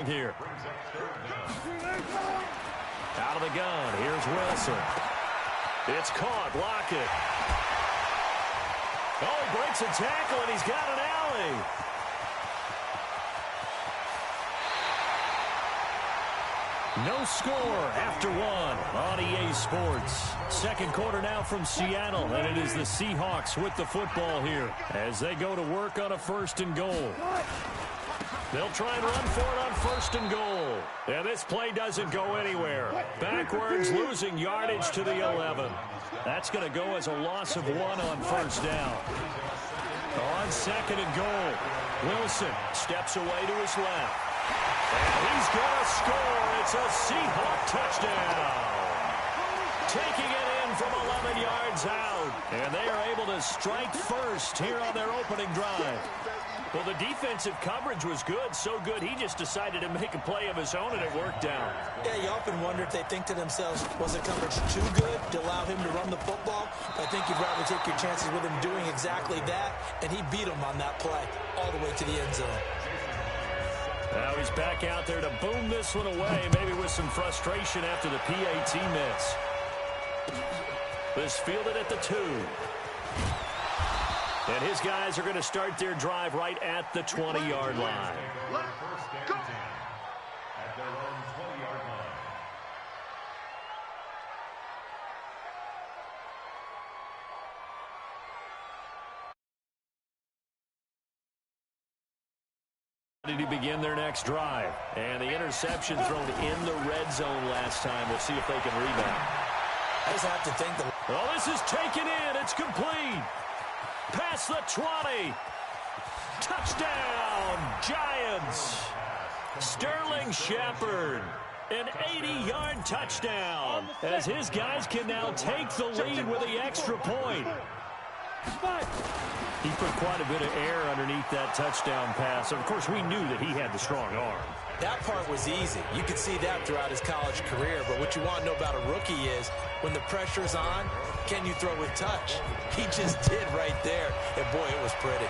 here. Out of the gun, here's Wilson. It's caught, Lockett. Oh, he breaks a tackle, and he's got an alley. No score after one on EA Sports. Second quarter now from Seattle, and it is the Seahawks with the football here as they go to work on a 1st and goal. They'll try and run for it on 1st and goal. And this play doesn't go anywhere. Backwards, losing yardage to the 11. That's going to go as a loss of 1 on 1st down. On 2nd and goal, Wilson steps away to his left. And he's going to score. It's a Seahawk touchdown. Taking it in from 11 yards out. And they are able to strike first here on their opening drive. Well, the defensive coverage was good, so good he just decided to make a play of his own, and it worked out. Yeah, you often wonder if they think to themselves, was the coverage too good to allow him to run the football? I think you'd rather take your chances with him doing exactly that, and he beat him on that play all the way to the end zone. Now he's back out there to boom this one away, maybe with some frustration after the PAT miss. This fielded at the 2. And his guys are going to start their drive right at the 20-yard line. Let's go! At their own 20-yard line. To begin their next drive. And the interception thrown in the red zone last time. We'll see if they can rebound. I just have to think that... Oh, this is taken in. It's complete. Past the 20. Touchdown, Giants. Sterling Shepard. An 80-yard touchdown. As his guys can now take the lead with the extra point. He put quite a bit of air underneath that touchdown pass. Of course, we knew that he had the strong arm. That part was easy. You could see that throughout his college career. But what you want to know about a rookie is when the pressure's on, can you throw with touch? He just did right there. And, boy, it was pretty.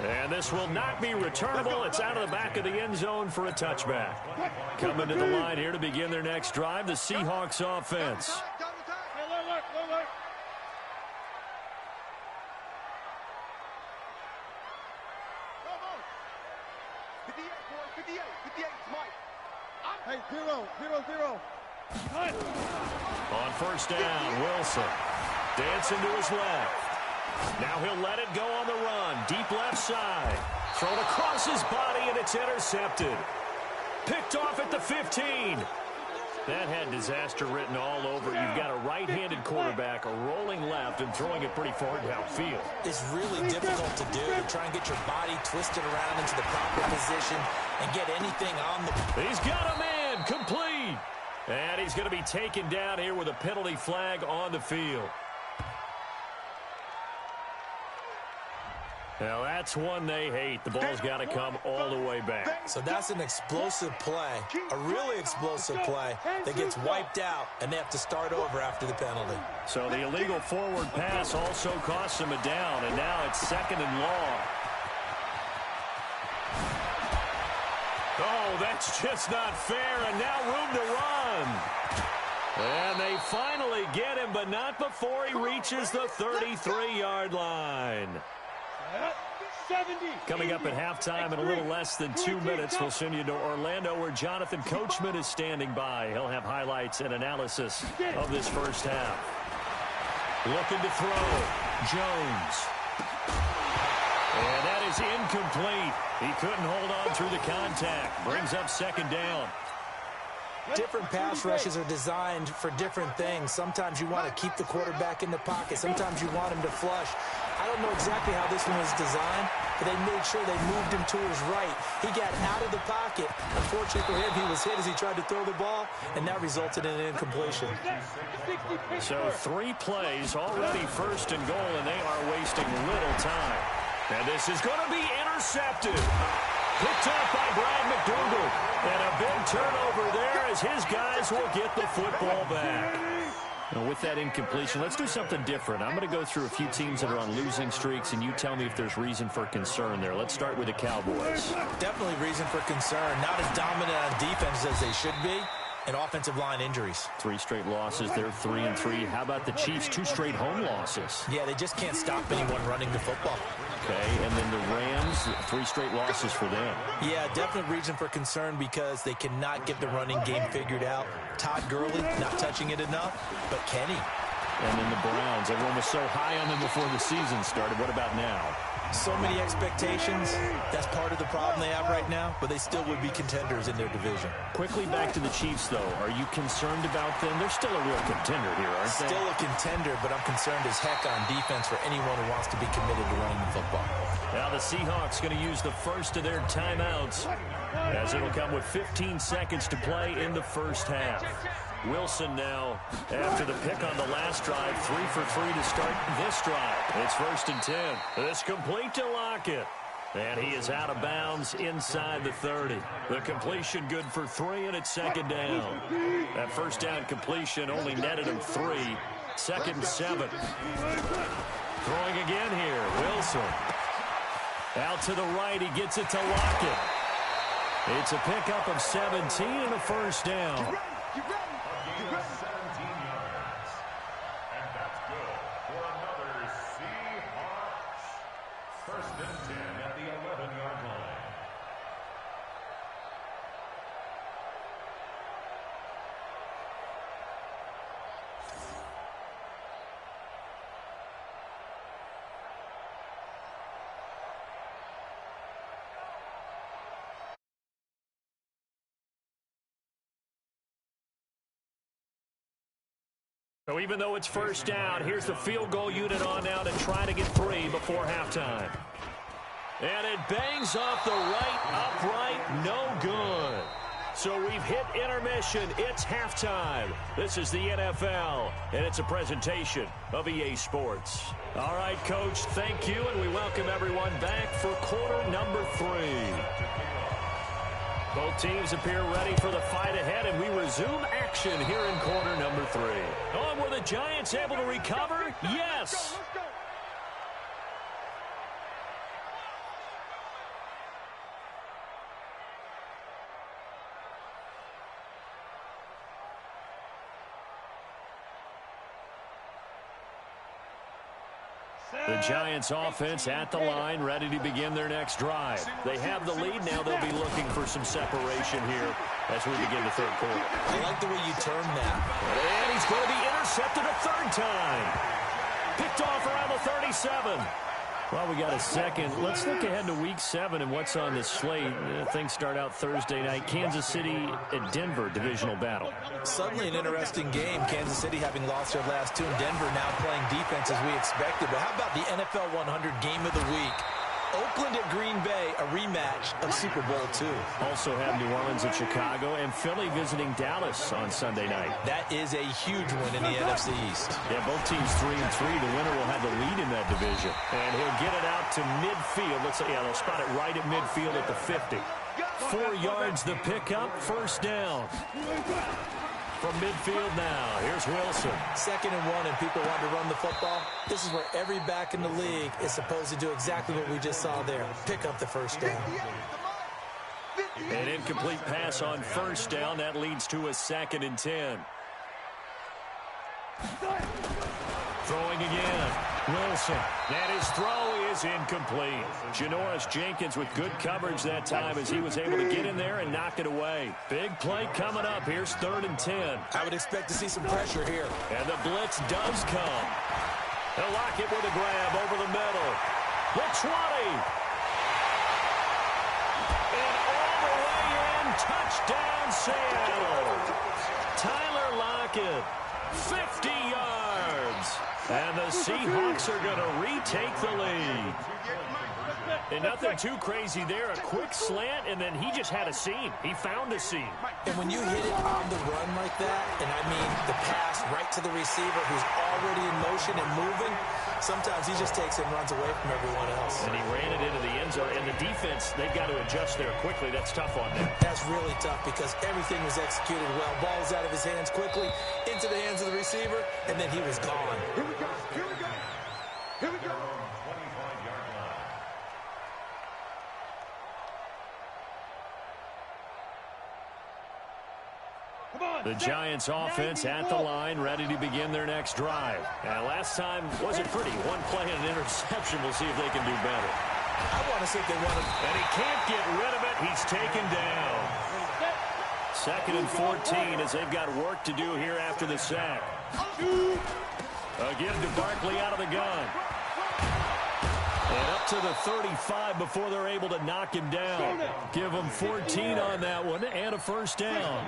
And this will not be returnable. It's out of the back of the end zone for a touchback. Coming to the line here to begin their next drive, the Seahawks offense. Hey, 0-0-0. On 1st down, Wilson. Dancing to his left. Now he'll let it go on the run. Deep left side. Thrown across his body, and it's intercepted. Picked off at the 15. That had disaster written all over. You've got a right-handed quarterback, a rolling left, and throwing it pretty far downfield. It's really difficult to do, to try and get your body twisted around into the proper position and get anything on the... He's got a man, complete. And he's going to be taken down here with a penalty flag on the field. Now, that's one they hate. The ball's got to come all the way back. So that's an explosive play, a really explosive play that gets wiped out, and they have to start over after the penalty. So the illegal forward pass also costs him a down, and now it's 2nd and long. Oh, that's just not fair, and now room to run. And they finally get him, but not before he reaches the 33-yard line. 70. Coming up at halftime in a little less than 2 minutes, we'll send you to Orlando where Jonathan Coachman is standing by. He'll have highlights and analysis of this first half. Looking to throw. Jones. And that is incomplete. He couldn't hold on through the contact. Brings up 2nd down. Different pass rushes are designed for different things. Sometimes you want to keep the quarterback in the pocket. Sometimes you want him to flush. I don't know exactly how this one was designed, but they made sure they moved him to his right. He got out of the pocket. Unfortunately for him, he was hit as he tried to throw the ball, and that resulted in an incompletion. So 3 plays, already 1st and goal, and they are wasting little time. And this is going to be intercepted. Picked up by Brad McDougald. And a big turnover there as his guys will get the football back. Now, with that incompletion, let's do something different. I'm going to go through a few teams that are on losing streaks, and you tell me if there's reason for concern there. Let's start with the Cowboys. Definitely reason for concern. Not as dominant on defense as they should be, and offensive line injuries. 3 straight losses. They're 3-3. How about the Chiefs? 2 straight home losses. Yeah, they just can't stop anyone running the football. Okay, and then the Rams, 3 straight losses for them. Yeah, definite reason for concern because they cannot get the running game figured out. Todd Gurley not touching it enough, but Kenny. And then the Browns. Everyone was so high on them before the season started. What about now? So many expectations. That's part of the problem they have right now, but they still would be contenders in their division. Quickly back to the Chiefs, though. Are you concerned about them? They're still a real contender here, aren't they? Still a contender, but I'm concerned as heck on defense for anyone who wants to be committed to running the football. Now the Seahawks going to use the first of their timeouts, as it'll come with 15 seconds to play in the first half. Wilson now, after the pick on the last drive, 3 for 3 to start this drive. It's 1st and 10. It's complete to Lockett. And he is out of bounds inside the 30. The completion good for 3, and it's 2nd down. That first down completion only netted him 3. 2nd and 7. Throwing again here, Wilson. Out to the right, he gets it to Lockett. It's a pickup of 17 and a first down. 17 yards. And that's good for another Seahawks. 1st and 10 at the 11-yard line. So even though it's first down, here's the field goal unit on now to try to get 3 before halftime. And it bangs off the right upright, no good. So we've hit intermission. It's halftime. This is the NFL, and it's a presentation of EA Sports. All right, Coach, thank you, and we welcome everyone back for quarter number 3. Both teams appear ready for the fight ahead, and we resume action here in quarter number 3. Oh, were the Giants able to recover? Yes! The Giants offense at the line, ready to begin their next drive. They have the lead now. They'll be looking for some separation here as we begin the 3rd quarter. I like the way you term that. And he's going to be intercepted a 3rd time. Picked off around the 37. Well, we got a second. Let's look ahead to Week 7 and what's on the slate. Things start out Thursday night. Kansas City at Denver, divisional battle. Suddenly an interesting game. Kansas City having lost their last 2, and Denver now playing defense as we expected. But how about the NFL 100 game of the week? Oakland at Green Bay, a rematch of Super Bowl II. Also have New Orleans at Chicago and Philly visiting Dallas on Sunday night. That is a huge win in the NFC East. Yeah, both teams 3-3. The winner will have the lead in that division. And he'll get it out to midfield. Let's say, yeah, they'll spot it right at midfield at the 50. 4 yards the pickup, 1st down. From midfield now, here's Wilson. 2nd and 1, and people want to run the football. This is where every back in the league is supposed to do exactly what we just saw there. Pick up the 1st down. An incomplete pass on 1st down. That leads to a 2nd and 10. Throwing again. Wilson. And his throw is incomplete. Janoris Jenkins with good coverage that time as he was able to get in there and knock it away. Big play coming up. Here's 3rd and 10. I would expect to see some pressure here. And the blitz does come. They'll lock it with a grab over the middle. The 20. And all the way in. Touchdown, Seattle. Tyler Lockett. 50 yards. And the Seahawks are going to retake the lead. And nothing too crazy there. A quick slant, and then he just had a seam. He found a seam. And when you hit it on the run like that, and I mean the pass right to the receiver who's already in motion and moving, Sometimes he just takes it and runs away from everyone else. And he ran it into the end zone. And the defense, they've got to adjust there quickly. That's tough on them. That's really tough because everything was executed well. Ball was out of his hands quickly, into the hands of the receiver, and then he was gone. Here we go. Here we go. Here we go. 25-yard line. The Giants offense at the line, ready to begin their next drive. And last time wasn't pretty. One play and an interception. We'll see if they can do better. I want to see if they want to. And he can't get rid of it. He's taken down. 2nd and 14 as they've got work to do here after the sack. Again to Barkley out of the gun. And up to the 35 before they're able to knock him down. Give him 14 on that one and a first down.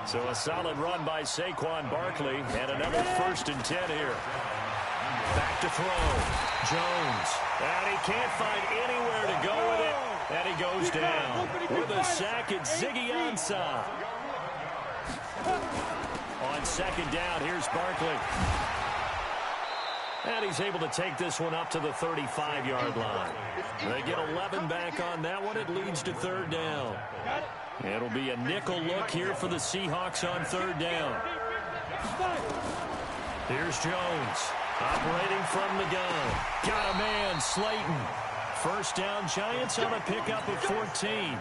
So a solid run by Saquon Barkley and another 1st and 10 here. Back to throw. Jones. And he can't find anywhere to go with it. And he goes down. With a sack, it's Ziggy Ansah. On 2nd down, here's Barkley. And he's able to take this one up to the 35-yard line. They get 11 back on that one. It leads to 3rd down. It'll be a nickel look here for the Seahawks on 3rd down. Here's Jones. Operating from the gun. Got a man, Slayton. 1st down, Giants on a pickup of 14.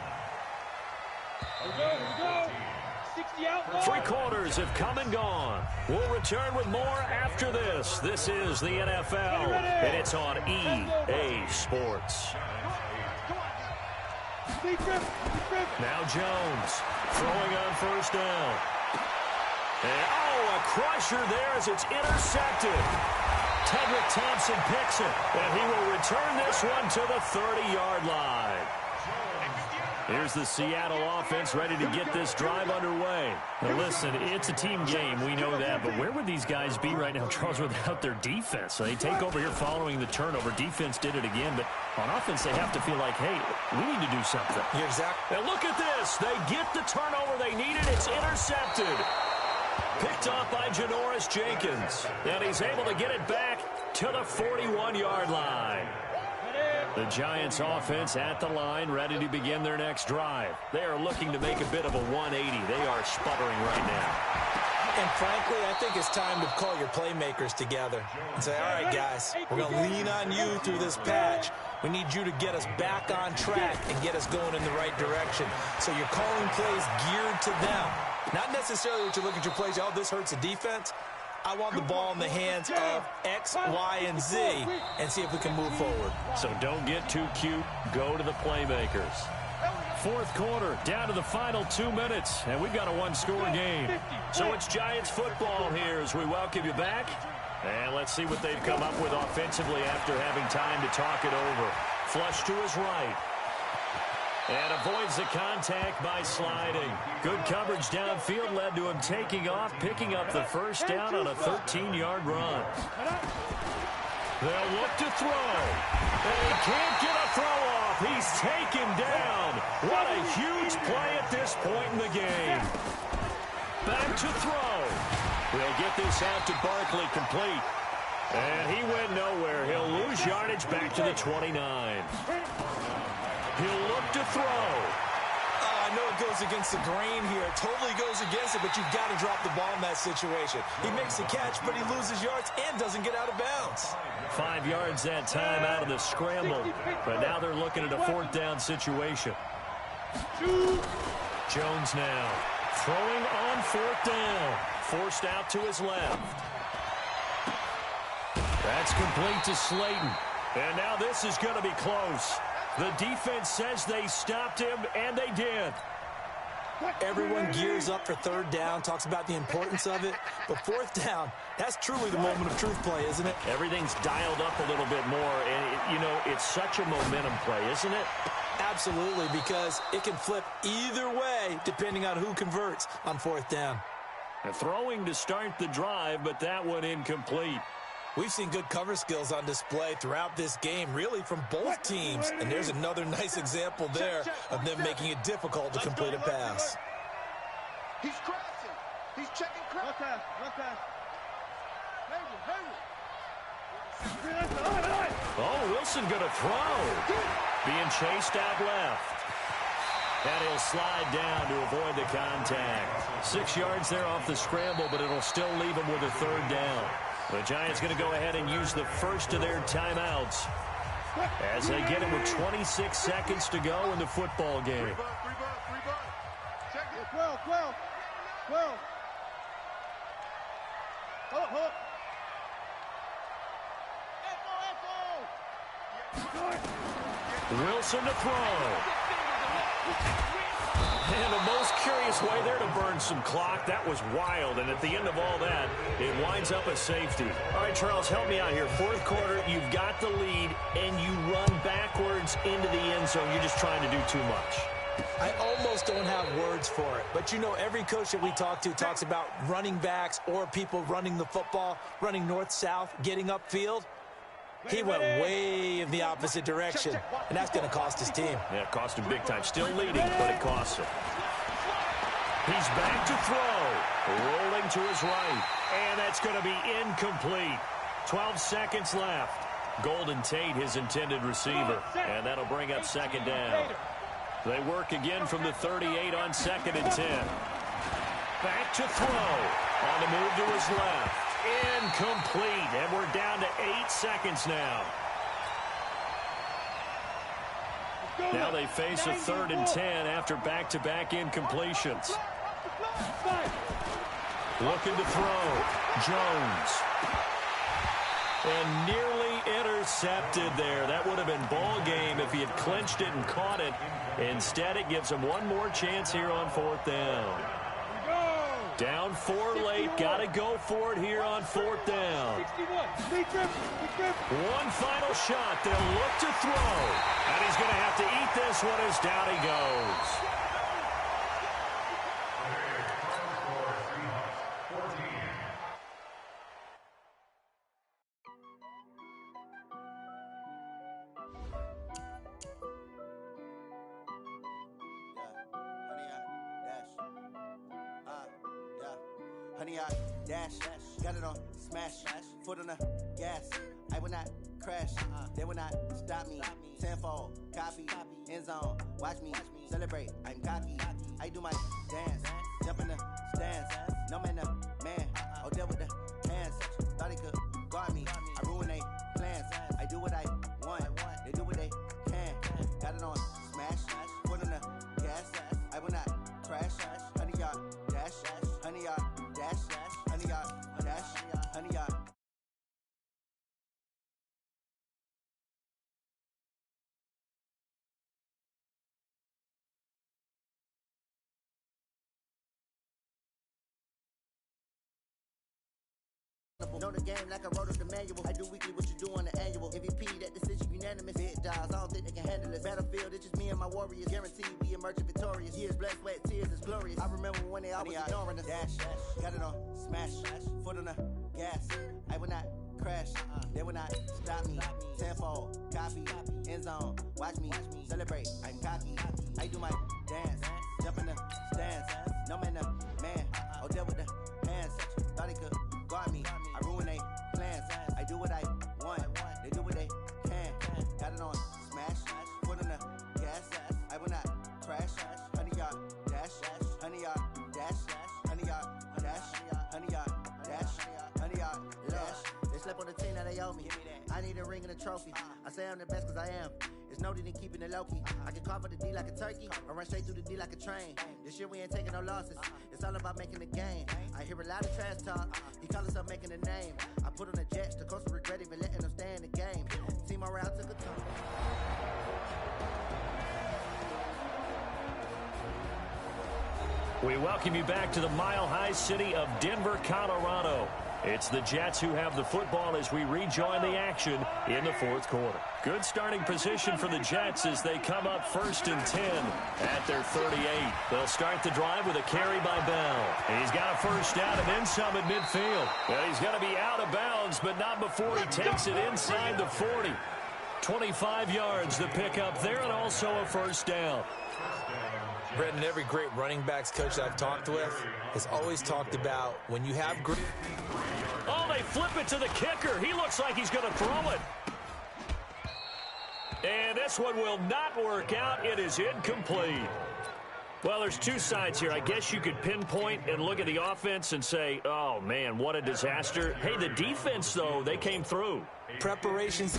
3 quarters have come and gone. We'll return with more after this. This is the NFL, and it's on EA Sports. Now Jones throwing on 1st down. And, a crusher there as it's intercepted. Tedrick Thompson picks it, and he will return this one to the 30-yard line. Here's the Seattle offense ready to get this drive underway. Now listen, it's a team game, we know that, but where would these guys be right now, Charles, without their defense? So they take over here following the turnover. Defense did it again, but on offense they have to feel like, hey, we need to do something. You're exactly. And look at this. They get the turnover they needed. It's intercepted. Picked off by Janoris Jenkins. And he's able to get it back to the 41-yard line. The Giants offense at the line, ready to begin their next drive. They are looking to make a bit of a 180. They are sputtering right now. And frankly, I think it's time to call your playmakers together and say, all right, guys, we're going to lean on you through this patch. We need you to get us back on track and get us going in the right direction. So you're calling plays geared to them. Not necessarily that you look at your plays, oh, this hurts the defense. I want the ball in the hands of X, Y, and Z and see if we can move forward. So don't get too cute. Go to the playmakers. 4th quarter, down to the final 2 minutes, and we've got a 1-score game. So it's Giants football here as we welcome you back. And let's see what they've come up with offensively after having time to talk it over. Flush to his right. And avoids the contact by sliding. Good coverage downfield led to him taking off, picking up the 1st down on a 13-yard run. They'll look to throw. And he can't get a throw off. He's taken down. What a huge play at this point in the game. Back to throw. They'll get this out to Barkley complete. And he went nowhere. He'll lose yardage back to the 29. He'll look to throw. I know it goes against the grain here. It totally goes against it, but you've got to drop the ball in that situation. He makes the catch, but he loses yards and doesn't get out of bounds. 5 yards that time out of the scramble. But now they're looking at a 4th down situation. Jones now throwing on 4th down. Forced out to his left. That's complete to Slayton. And now this is going to be close. The defense says they stopped him, and they did. Everyone gears up for 3rd down, talks about the importance of it. But 4th down, that's truly the moment of truth play, isn't it? Everything's dialed up a little bit more. And, it's such a momentum play, isn't it? Absolutely, because it can flip either way depending on who converts on 4th down. Throwing to start the drive, but that one incomplete. We've seen good cover skills on display throughout this game, really from both teams. And there's another nice example there of them making it difficult to complete a pass. He's crossing. He's checking cross. Left pass. Oh, Wilson going to throw. Being chased out left. And he'll slide down to avoid the contact. 6 yards there off the scramble, but it'll still leave him with a third down. The Giants going to go ahead and use the first of their timeouts as they get him with 26 seconds to go in the football game. 12. Hold. Wilson to throw. And the most curious way there to burn some clock. That was wild. And at the end of all that, it winds up a safety. All right, Charles, help me out here. Fourth quarter, you've got the lead, and you run backwards into the end zone. You're just trying to do too much. I almost don't have words for it. But, you know, every coach that we talk to talks about running backs or people running the football, running north-south, getting upfield. He went way in the opposite direction, and that's going to cost his team. Yeah, it cost him big time. Still leading, but it costs him. He's back to throw. Rolling to his right. And that's going to be incomplete. 12 seconds left. Golden Tate, his intended receiver. And that'll bring up second down. They work again from the 38 on 2nd and 10. Back to throw. On the move to his left. Incomplete. And we're down to 8 seconds now. Now they face a 3rd and 10 after back-to-back incompletions. Looking to throw. Jones. And nearly intercepted there. That would have been ball game if he had clinched it and caught it. Instead, it gives him one more chance here on 4th down. Down 4 late. Got to go for it here on 4th down. One final shot. They'll look to throw. And he's going to have to eat this one as down he goes. Honey, I dash, got it on smash, foot on the gas. I will not crash, they will not stop me. Tenfold, copy, end zone, watch me celebrate. I'm cocky, I do my dance, jump in the stands. No man, man, oh, deal with the hands. Thought he could guard me, I ruin they plans. I do what I want, they do what they can. Got it on smash, foot on the gas. I will not crash, honey, y'all dash, honey, y'all. Dash, honey, y'all, dash, honey, y'all. Know the game like I wrote up the manual. I do weekly what you do on the annual. MVP, that decision unanimous. Big dogs, I don't think they can handle this. Battlefield, it's just me and my warriors. Guaranteed we emerge victorious. Years, blood, sweat, tears, it's glorious. I remember when they always ignoring us. Dash, got it on smash, foot on the gas. I will not crash, they will not stop me. Tenfold, copy, end zone, watch me celebrate. I'm cocky, I do my dance, jump in the stands. No man, man, oh, deal with the hands. Thought he could guard me, I ruin they plans. I do what I want, they do what they can. Got it on smash, foot on the gas. I will not crash, honey, y'all dash, honey, y'all dash, honey, y'all dash, honey, y'all dash, honey, y'all dash. They slept on the team that they owe me. I need a ring and a trophy. I say I'm the best cause I am. It's no need in keeping it low-key. I can carve up the D like a turkey or run straight through the D like a train. This year we ain't taking no losses. It's all about making the game. I hear a lot of trash talk. He call himself making a name. I put on the Jets. The coach will regret even letting them stay in the game. Team morale took a turn. We welcome you back to the mile-high city of Denver, Colorado. It's the Jets who have the football as we rejoin the action in the 4th quarter. Good starting position for the Jets as they come up 1st and 10 at their 38. They'll start the drive with a carry by Bell. And he's got a first down and then some at midfield. Well, he's going to be out of bounds, but not before he takes it inside the 40. 25 yards the pickup there and also a first down. Brendan, every great running backs coach I've talked with has always talked about when you have great... Oh, they they flip it to the kicker. He looks like he's going to throw it. And this one will not work out. It is incomplete. Well, there's two sides here. I guess you could pinpoint and look at the offense and say, oh, man, what a disaster. Hey, the defense, though, they came through. Preparations.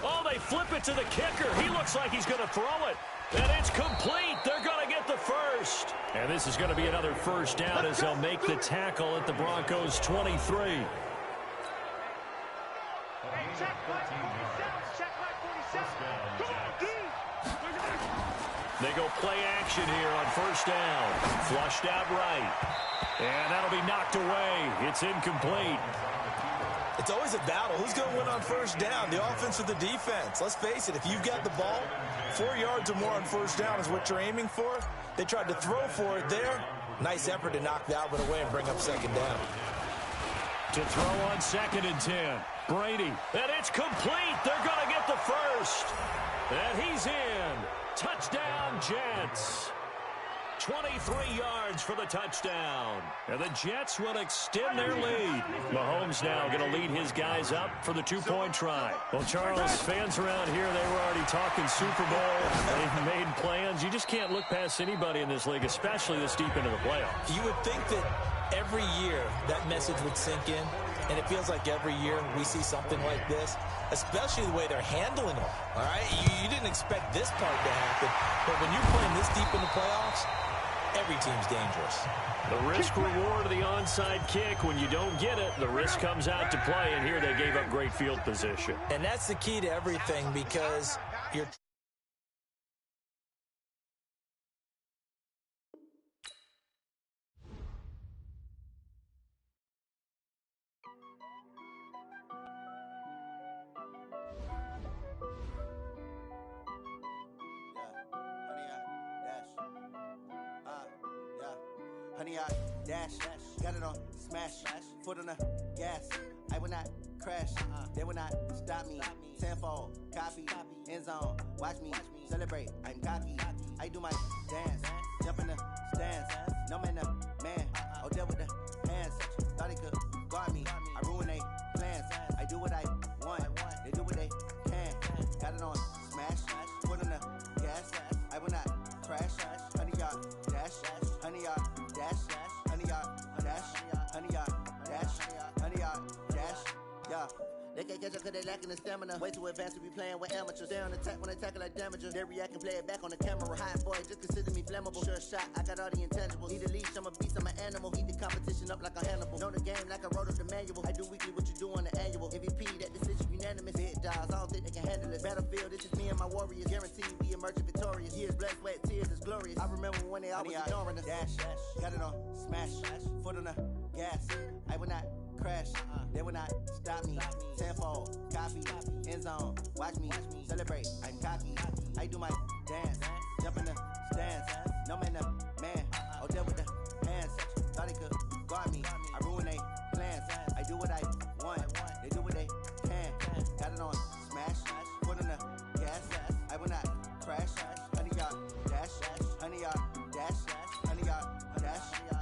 Oh, they flip it to the kicker. He looks like he's going to throw it. And it's complete. They're going to get the first. And this is going to be another first down as they'll make the tackle at the Broncos' 23. They go play action here on first down. Flushed out right. And that'll be knocked away. It's incomplete. It's always a battle. Who's going to win on first down, the offense or the defense? Let's face it, if you've got the ball, 4 yards or more on first down is what you're aiming for. They tried to throw for it there. Nice effort to knock that one away and bring up second down. To throw on 2nd and 10. Brady. And it's complete. They're going to get the first. And he's in. Touchdown, Jets. 23 yards for the touchdown. And the Jets will extend their lead. Mahomes now going to lead his guys up for the two-point try. Well, Charles, fans around here, they were already talking Super Bowl. They've made plans. You just can't look past anybody in this league, especially this deep into the playoffs. You would think that every year that message would sink in, and it feels like every year we see something like this, especially the way they're handling it. All right, you didn't expect this part to happen, but when you're playing this deep in the playoffs, every team's dangerous. The risk-reward of the onside kick, when you don't get it, the risk comes out to play, and here they gave up great field position. And that's the key to everything, because you're Honey, I dash, got it on smash, foot on the gas. I will not crash, they will not stop me. Tenfold, copy, end zone, watch me celebrate. I'm cocky, I do my dance, jump in the stands. No man, man, oh, deal with the hands. Thought he could guard me, I ruin they plans. I do what I want, they do what they can. Got it on smash, foot on the gas. I will not crash, honey, y'all dash, honey, y'all dash, honey, y'all dash, honey, y'all dash, honey, y'all dash, yeah. They can't catch up cause they lacking the stamina. Way too advanced to be playing with amateurs. Stay on attack when they tackle like damagers. They react and play it back on the camera. Hot boy, just consider me flammable. Sure shot, I got all the intangibles. Need a leash, I'm a beast, I'm an animal. Heat the competition up like a Hannibal. Know the game like I wrote up the manual. I do weekly what you do on the annual. MVP, that decision unanimous. Big dials, I don't think they can handle it. Battlefield, it's just me and my warriors. Guaranteed we emerge victorious. Years, blood, sweat, tears, is glorious. I remember when they always ignoring us. Dash, got it on smash, foot on the gas. I will not crash, they will not stop me. Tenfold, copy, end zone, watch me celebrate. I'm cocky, I do my dance, jump in the stands. No man, man, oh, deal with the hands. Thought he could guard me, I ruin they plans. I do what I want, they do what they can. Got it on smash, foot on the gas. I will not crash, honey, y'all dash, honey, y'all dash, honey, y'all dash,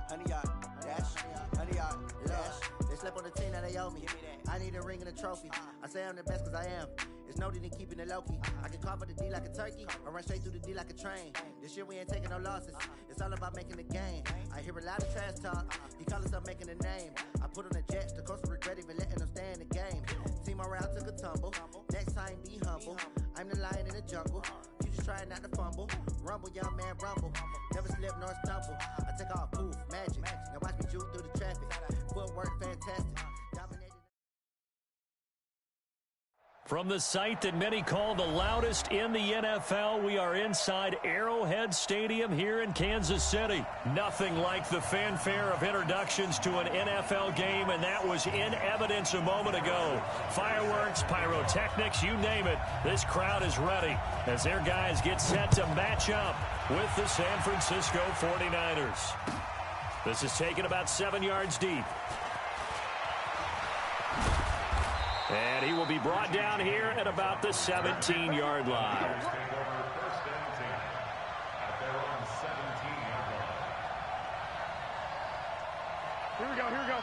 honey, y'all dash, honey, y'all dash. They slept on the team that they owe me. I need a ring and a trophy. I say I'm the best cause I am. It's no need in keeping it low-key. I can carve for the D like a turkey or run straight through the D like a train. This year we ain't taking no losses. It's all about making the game. I hear a lot of trash talk. He call himself making a name. I put on the Jets. The coach regret even letting them stay in the game. Team morale took a tumble. Next time be humble. I'm the lion in the jungle. You just trying not to fumble. Rumble, young man, rumble. Never slip nor stumble. I take off, poof, magic. Now watch me juke through the traffic. Footwork fantastic. Dominated. From the site that many call the loudest in the NFL, we are inside Arrowhead Stadium here in Kansas City. Nothing like the fanfare of introductions to an NFL game, and that was in evidence a moment ago. Fireworks, pyrotechnics, you name it. This crowd is ready as their guys get set to match up with the San Francisco 49ers. This is taken about 7 yards deep. And he will be brought down here at about the 17-yard line. Here we go, here we go.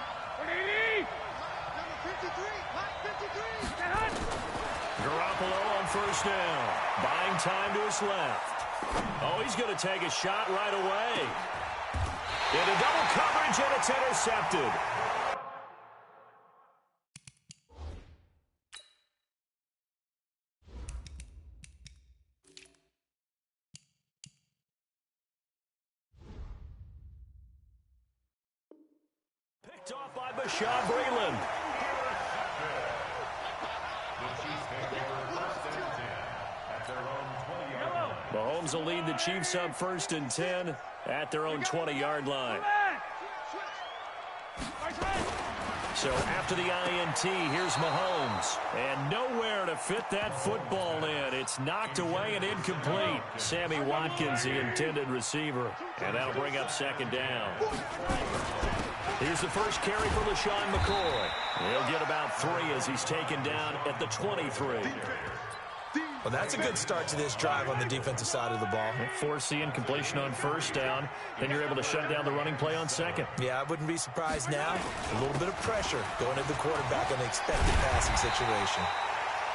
Garoppolo on first down. Buying time to his left. Oh, he's going to take a shot right away. Into double coverage, and it's intercepted. Picked off by Bashaud Breeland. Mahomes will lead the Chiefs up 1st and 10 at their own 20-yard line. So after the INT, here's Mahomes. And nowhere to fit that football in. It's knocked away and incomplete. Sammy Watkins, the intended receiver. And that'll bring up 2nd down. Here's the first carry for LaShawn McCoy. He'll get about 3 as he's taken down at the 23. Well, that's a good start to this drive on the defensive side of the ball. Force the incompletion on 1st down. Then you're able to shut down the running play on 2nd. Yeah, I wouldn't be surprised now. A little bit of pressure going at the quarterback on the expected passing situation.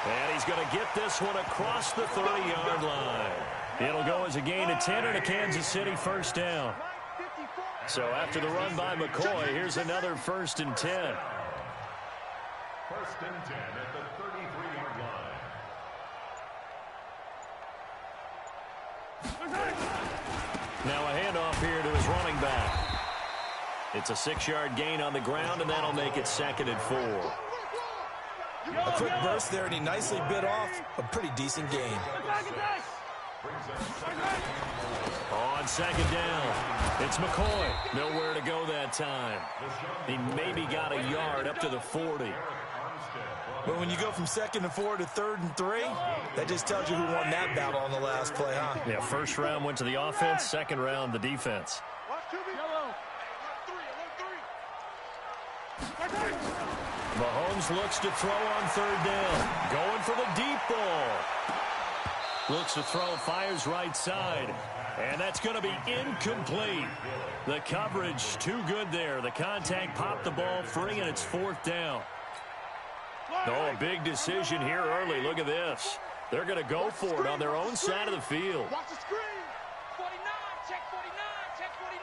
And he's going to get this one across the 30-yard line. It'll go as a gain of 10 and a Kansas City 1st down. So after the run by McCoy, here's another 1st and 10. 1st and 10 at the 33-yard line. Now a handoff here to his running back. It's a 6-yard gain on the ground, and that'll make it 2nd and 4. A quick burst there, and he nicely bit off a pretty decent gain. On 2nd down, it's McCoy. Nowhere to go that time. He maybe got a yard up to the 40. But when you go from 2nd and 4 to 3rd and 3, that just tells you who won that battle on the last play, huh? Yeah, 1st round went to the offense, 2nd round the defense. Mahomes looks to throw on 3rd down. Going for the deep ball. Looks to throw, fires right side. And that's going to be incomplete. The coverage too good there. The contact popped the ball free, and it's 4th down. Oh, a big decision here early. Look at this. They're going to go for it on their own side of the field. Watch the screen. 49, check 49, check 49.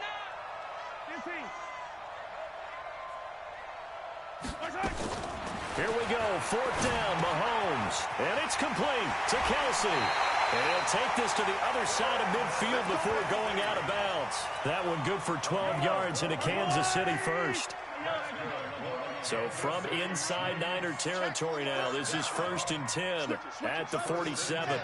Here we go, 4th down, Mahomes. And it's complete to Kelsey. And he'll take this to the other side of midfield before going out of bounds. That one good for 12 yards into Kansas City 1st. So from inside Niner territory now, this is 1st and 10 at the 47.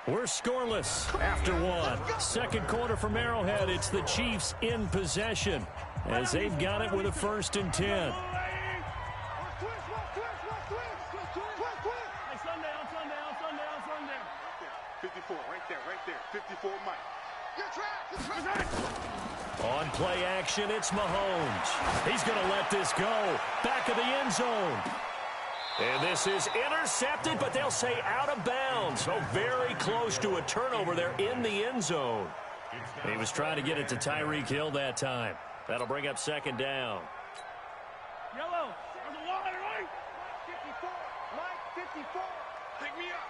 We're scoreless after 1. 2nd quarter from Arrowhead. It's the Chiefs in possession as they've got it with a 1st and 10. On play action, it's Mahomes. He's going to let this go. Back of the end zone. And this is intercepted, but they'll say out of bounds. So very close to a turnover there in the end zone. He was trying to get it to Tyreek Hill that time. That'll bring up 2nd down. Yellow. There's a line, right? 54. Mike, 54. Pick me up.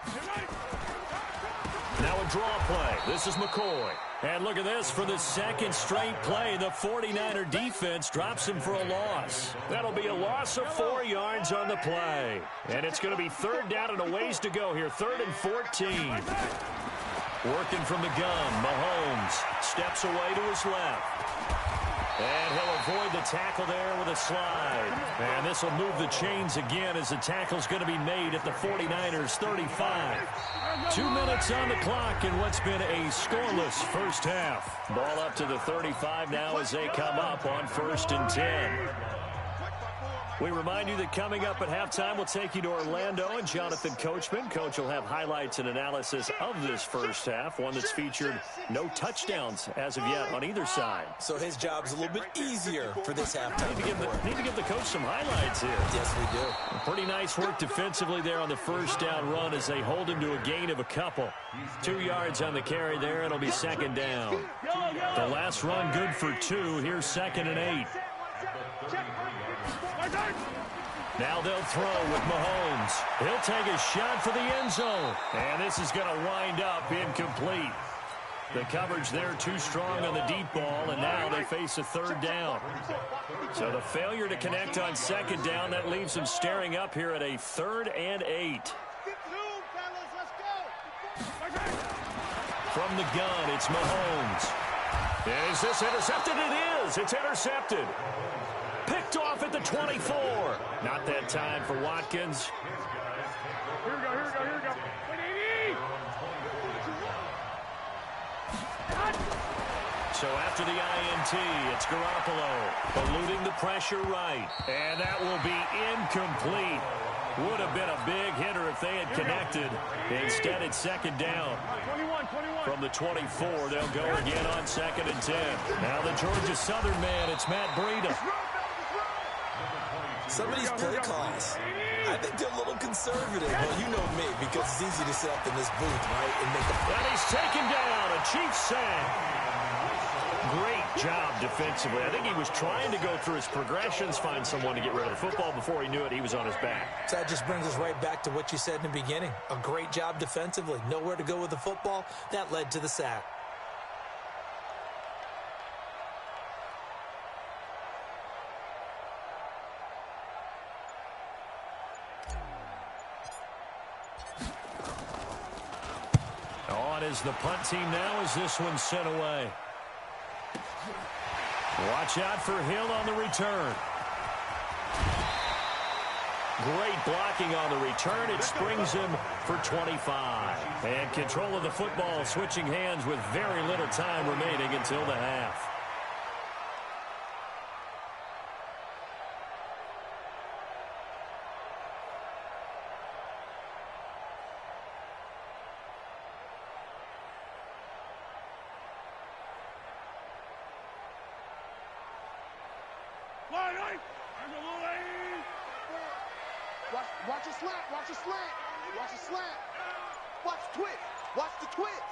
Now a draw play. This is McCoy. And look at this. For the 2nd straight play, the 49er defense drops him for a loss. That'll be a loss of 4 yards on the play. And it's going to be 3rd down and a ways to go here. 3rd and 14. Working from the gun, Mahomes steps away to his left. And he'll avoid the tackle there with a slide. And this will move the chains again as the tackle's going to be made at the 49ers 35. 2 minutes on the clock in what's been a scoreless 1st half. Ball up to the 35 now as they come up on 1st and 10. We remind you that coming up at halftime, we'll take you to Orlando and Jonathan Coachman. Coach will have highlights and analysis of this 1st half, one that's featured no touchdowns as of yet on either side. So his job's a little bit easier for this halftime. Need to give the coach some highlights here. Yes, we do. Pretty nice work defensively there on the 1st down run as they hold him to a gain of a couple. 2 yards on the carry there. It'll be 2nd down. The last run good for 2. Here's 2nd and 8. Now they'll throw with Mahomes. He'll take a shot for the end zone. And this is going to wind up incomplete. The coverage there too strong on the deep ball, and now they face a third down. So the failure to connect on second down, that leaves them staring up here at a 3rd and 8. From the gun, it's Mahomes. Is this intercepted? It is. It's intercepted. Picked off at the 24. Not that time for Watkins. Here we go. So after the INT, it's Garoppolo eluding the pressure right. And that will be incomplete. Would have been a big hitter if they had connected. Instead, it's second down. 21. From the 24, they'll go again on 2nd and 10. Now the Georgia Southern man, it's Matt Breida. Some of these play calls, I think they're a little conservative. Well, you know me, because it's easy to sit up in this booth, right, and make a... And he's taken down, a Chiefs sack. Great job defensively. I think he was trying to go through his progressions, find someone to get rid of the football. Before he knew it, he was on his back. So that just brings us right back to what you said in the beginning. A great job defensively. Nowhere to go with the football. That led to the sack. On is the punt team now as this one's sent away. Watch out for Hill on the return. Great blocking on the return. It springs him for 25. And control of the football switching hands with very little time remaining until the half. Watch the slant. Watch the twist.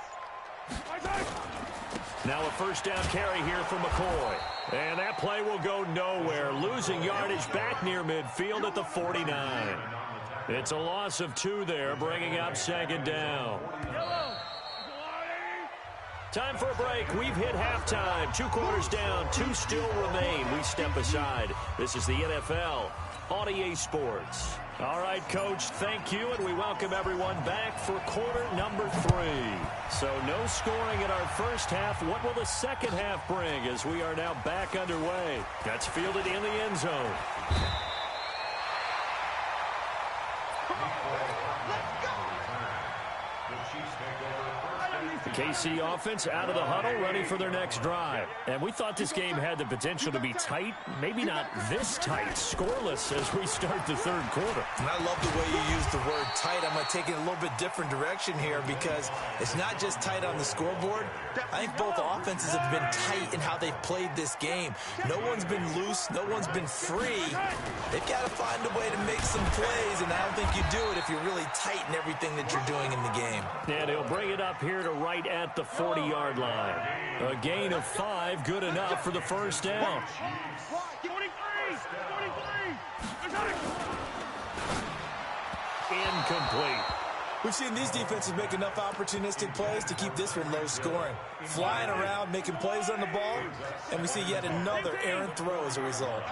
Now a first down carry here for McCoy. And that play will go nowhere. Losing yardage back near midfield at the 49. It's a loss of 2 there, bringing up 2nd down. Time for a break. We've hit halftime. 2 quarters down, 2 still remain. We step aside. This is the NFL on EA Sports. All right, Coach, thank you, and we welcome everyone back for quarter number 3. So no scoring in our first half. What will the second half bring as we are now back underway? That's fielded in the end zone. KC offense out of the huddle, ready for their next drive. And we thought this game had the potential to be tight, maybe not this tight, scoreless as we start the third quarter. And I love the way you use the word tight. I'm going to take it a little bit different direction here because it's not just tight on the scoreboard. I think both offenses have been tight in how they've played this game. No one's been loose. No one's been free. They've got to find a way to make some plays, and I don't think you do it if you're really tight in everything that you're doing in the game. And he'll bring it up here to right at the 40-yard line. A gain of 5, good enough for the first down. 23. Incomplete. We've seen these defenses make enough opportunistic plays to keep this one low scoring. Flying around, making plays on the ball, and we see yet another errant throw as a result.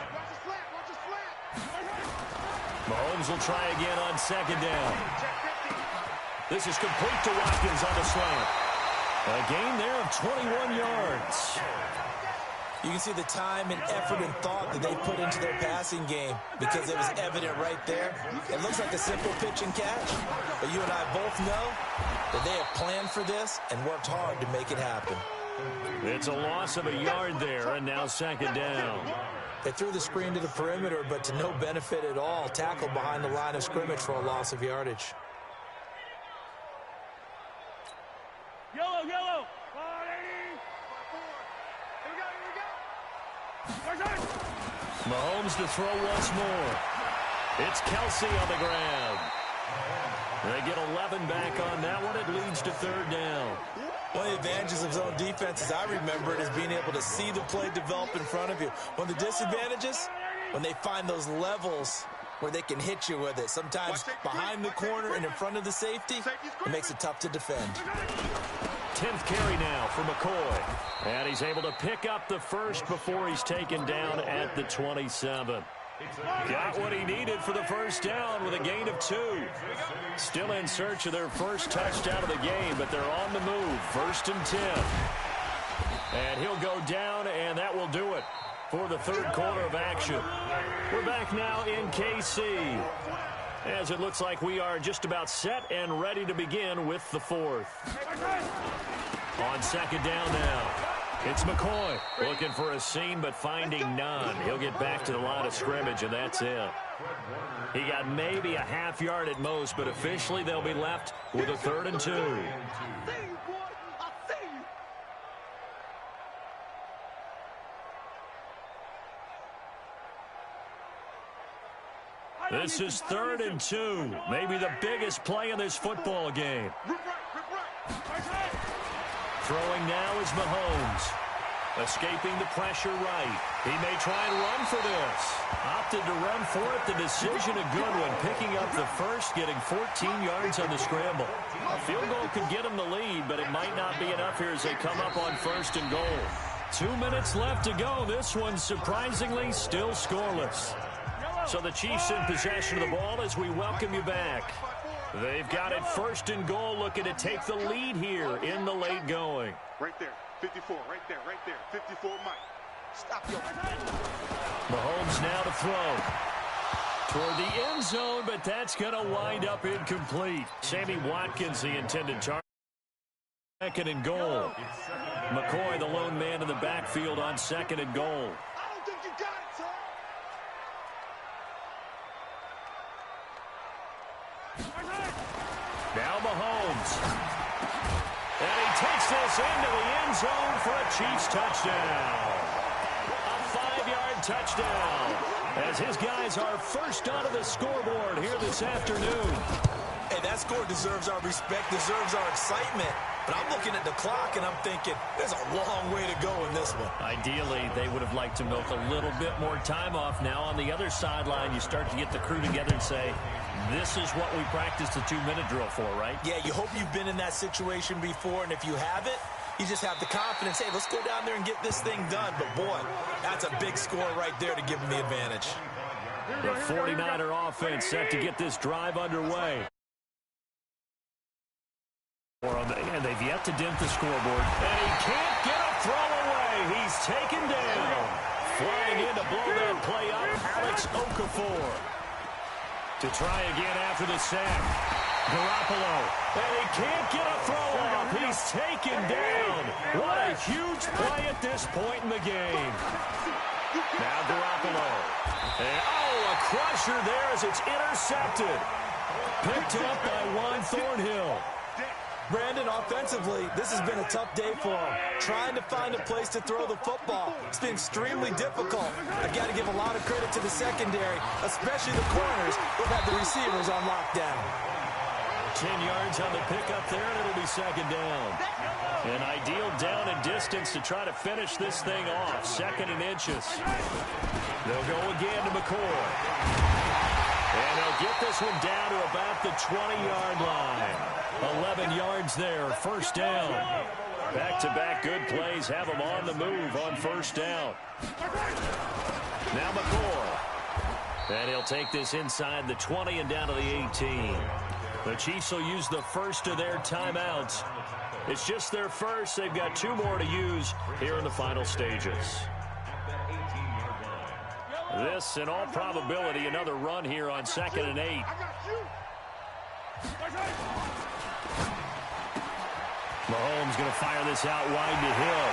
Mahomes will try again on 2nd down. This is complete to Watkins on the slant. A gain there of 21 yards. You can see the time and effort and thought that they put into their passing game because it was evident right there. It looks like a simple pitch and catch, but you and I both know that they have planned for this and worked hard to make it happen. It's a loss of a yard there, and now 2nd down. They threw the screen to the perimeter, but to no benefit at all. Tackled behind the line of scrimmage for a loss of yardage. Yellow. Mahomes to throw once more. It's Kelsey on the ground. They get 11 back on that one. It leads to 3rd down. One of the advantages of zone defense, as I remember it, is being able to see the play develop in front of you. One of the disadvantages, when they find those levels where they can hit you with it. Sometimes behind the corner and in front of the safety, it makes it tough to defend. 10th carry now for McCoy. And he's able to pick up the first before he's taken down at the 27. Got what he needed for the first down with a gain of 2. Still in search of their first touchdown of the game, but they're on the move. 1st and 10. And he'll go down, and that will do it for the third quarter of action. We're back now in KC, as it looks like we are just about set and ready to begin with the fourth. On second down now, it's McCoy looking for a seam but finding none. He'll get back to the line of scrimmage, and that's it. He got maybe a half yard at most, but officially they'll be left with a 3rd and 2. This is 3rd and 2. Maybe the biggest play in this football game. Throwing now is Mahomes. Escaping the pressure right. He may try and run for this. Opted to run for it. The decision a good one. Picking up the first, getting 14 yards on the scramble. A field goal could get him the lead, but it might not be enough here as they come up on 1st and goal. 2 minutes left to go. This one surprisingly still scoreless. So the Chiefs in possession of the ball as we welcome you back. They've got it 1st and goal, looking to take the lead here in the late going. Right there, 54, right there, 54, Mike. Stop your... Mahomes now to throw. Toward the end zone, but that's going to wind up incomplete. Sammy Watkins, the intended target. 2nd and goal. McCoy, the lone man in the backfield on 2nd and goal. I don't think you got it, son. Now Mahomes. And he takes this into the end zone for a Chiefs touchdown. A 5-yard touchdown as his guys are first onto the scoreboard here this afternoon. Hey, that score deserves our respect, deserves our excitement. But I'm looking at the clock, and I'm thinking, there's a long way to go in this one. Ideally, they would have liked to milk a little bit more time off. Now on the other sideline, you start to get the crew together and say, this is what we practiced the 2-minute drill for, right? Yeah, you hope you've been in that situation before, and if you haven't, you just have the confidence, hey, let's go down there and get this thing done. But, boy, that's a big score right there to give them the advantage. The 49er offense set to get this drive underway. And they've yet to dent the scoreboard. And he can't get a throw away. He's taken down. Flying in to blow that play up, Alex Okafor. To try again after the sack. Garoppolo. And he can't get a throw off. He's taken down. What a huge play at this point in the game. Now Garoppolo. And, a crusher there as it's intercepted. Picked up by Juan Thornhill. Brandon, offensively, this has been a tough day for him. Trying to find a place to throw the football. It's been extremely difficult. I got to give a lot of credit to the secondary, especially the corners who've had the receivers on lockdown. 10 yards on the pickup there, and it'll be 2nd down. An ideal down and distance to try to finish this thing off. 2nd and inches. They'll go again to McCoy. And they'll get this one down to about the 20-yard line. 11 yards there, 1st down. Back-to-back good plays have them on the move on 1st down. Now McCoy. And he'll take this inside the 20 and down to the 18. The Chiefs will use the first of their timeouts. It's just their first. They've got 2 more to use here in the final stages. This, in all probability, another run here on 2nd and 8. Mahomes going to fire this out wide to Hill.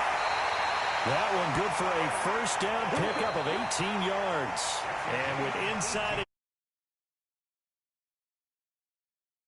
That one good for a 1st down pickup of 18 yards. And with inside